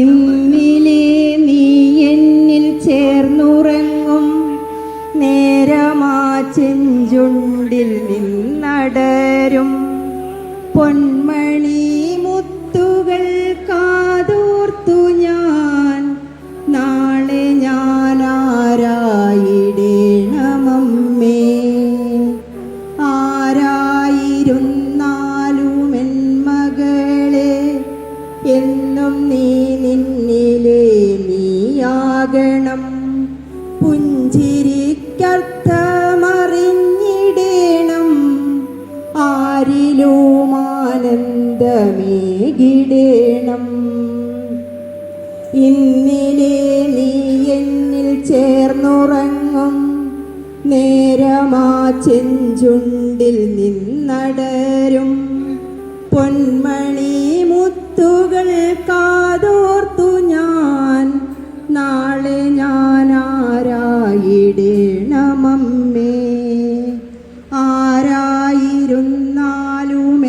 ഇന്നിലെ നീ എന്നിൽ ചേർന്നുറങ്ങും നേരമാ ചെഞ്ചുണ്ടിൽ നിന്നടരും പൊന്മണി മുത്തുകൾ കാതോർത്തു ഞാൻ നാളെ ഞാൻ ആരായിടേണമമ്മേ. ആരായിരുന്നാലും എൻ മകളെ എന്നും നീ നിന്നിലെ നീയാകണം. പുഞ്ചിരിക്കർത്ഥമറിഞ്ഞിടേണം ആരിലും ആനന്ദമേകിടേണം. ഇന്നിലെ നീ എന്നിൽ ചേർന്നുറങ്ങും നേരമാ ചെഞ്ചുണ്ടിൽ നിന്നടരും പൊന്മണി മുത്തുകൾ കാതോർത്തു ഞാൻ നാളെ ഞാൻ ആരായിടേണമമ്മേ. ആരായിരുന്നാലും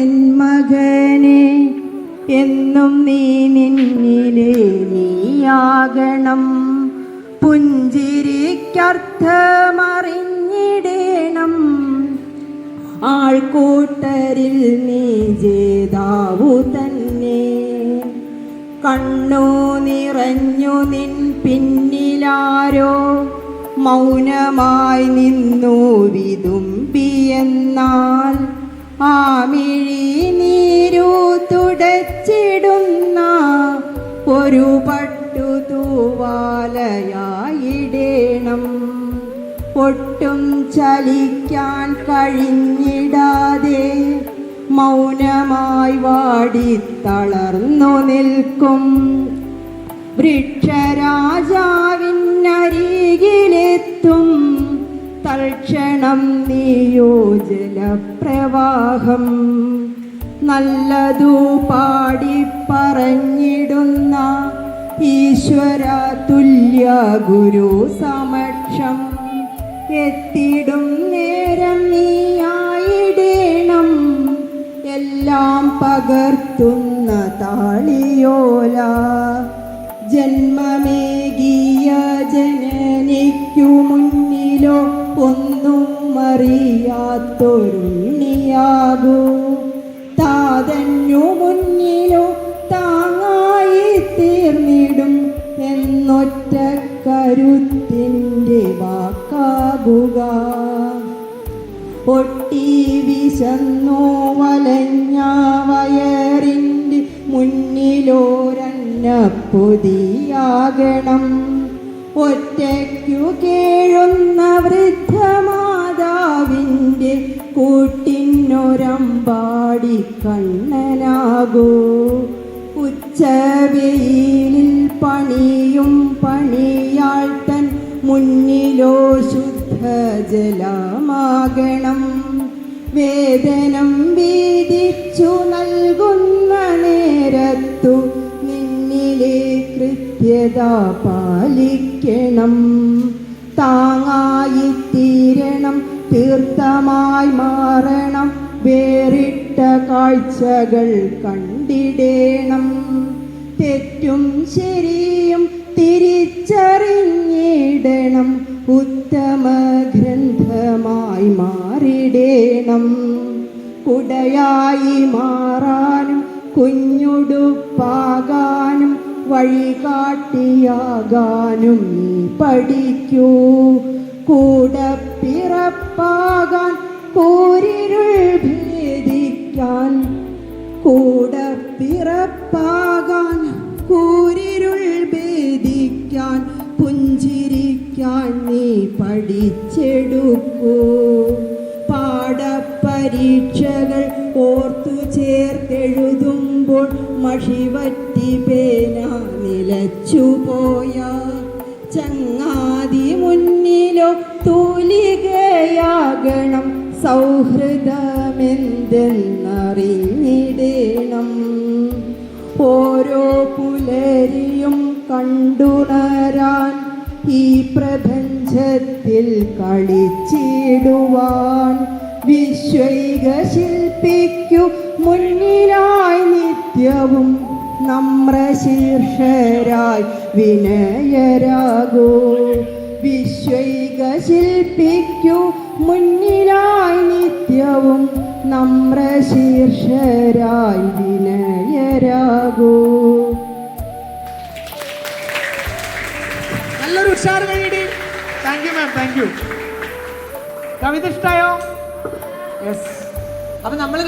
എൻ മകനെ എന്നും നീ നിന്നിലെ നീയാകണം. പുഞ്ചിരിക്കർത്ഥമറിഞ്ഞിടേണം ആൾക്കൂട്ടരിൽ നീ ജേതാവു തന്നെ. കണ്ണു നിറഞ്ഞു നിൻ പിന്നിലാരോ മൗനമായി നിന്നു വിതുമ്പിയെന്നാൽ ആമിഴി നീരു തുടച്ചിടുന്ന ഒരു പട്ടു തൂവാലയായിടേണം. ഒട്ടും ചലിക്കാൻ കഴിഞ്ഞിടാതെ മൗനമായി വാടിത്തളർന്നു നിൽക്കും വൃക്ഷരാജാവിനരികിലെത്തും തൽക്ഷണം നീയോ ജലപ്രവാഹം. നല്ലതു പാടി പറഞ്ഞിടുന്ന ഈശ്വര തുല്യ ഗുരു സമക്ഷം എത്തിടും നേരം നീയായിടേണം. എല്ലാം പകർത്തുന്ന താളിയോല ജന്മമേകിയ ജനനിക്കു മുന്നിലോ ഒന്നും അറിയാത്തൊരുണ്ണിയാകൂ. താതന്നു മുന്നിലോ താങ്ങായി തീർന്നിടും എന്നൊറ്റ കരുത്തിൻ്റെ വാക്കാകുക. ഒട്ടി വിശന്നു വലഞ്ഞ വയറിൻ്റെ മുന്നിലോരന്നപ്പൊതിയാകണം. ഒറ്റയ്ക്കു കേഴുന്ന വൃദ്ധമാതാവിൻ്റെ കൂട്ടിനൊരമ്പാടി കണ്ണനാകൂ. ഉച്ചവെയിലിൽ പണിയും പണിയാൾ തൻ മുന്നിലോ ശുദ്ധജലമാകണം. വേതനം വീതിച്ചു നൽകുന്ന നേരത്തു നിന്നിലെ കൃത്യത പാലിക്കണം. താങ്ങായി തീരണം തീർത്ഥമായി മാറണം വേറിട്ട കാഴ്ചകൾ കണ്ടിടേണം. തെറ്റും ശരിയും തിരിച്ചറിഞ്ഞിടണം ഉത്തമ ഗ്രന്ഥമായി മാറിടേണം. കുടയായി മാറാനും കുഞ്ഞുടുപ്പാകാനും വഴികാട്ടിയാകാനും നീ പഠിക്കൂ. കൂടപ്പിറപ്പാകാൻ കൂരിരുൾ ഭേദിക്കാൻ കൂടപ്പിറപ്പാകാൻ കൂരിരുൾ ഭേദിക്കാൻ പുഞ്ചിരിക്കാൻ നീ പഠിച്ചെടുക്കൂ. പാഠപരീക്ഷകൾ ഓർത്തു ചേർത്തെഴുതുമ്പോൾ മഷിവറ്റി പേന നിലച്ചുപോയ ചങ്ങാതി മുന്നിലോ തൂലികയാകണം. സൗഹൃദമെന്തെന്നറിഞ്ഞിടേണം. ഓരോ പുലരിയും കണ്ടുണരാൻ ഈ പ്രപഞ്ചത്തിൽ കളിച്ചിടുവാൻ വിശ്വൈക ശില്പിക്കു മുന്നിലായി നിത്യവും നമ്രശീർഷരായി വിനയരാകൂ. വിശ്വൈക ശില്പിക്കു മുന്നിലായി നിത്യവും നമ്രശീർഷരായി വിനയരാകൂ. നല്ലൊരു ഉഷാർ വേണ്ടി. Thank you ma'am, thank you. കവിത ഇഷ്ടായോ? യെസ്. അപ്പൊ നമ്മൾ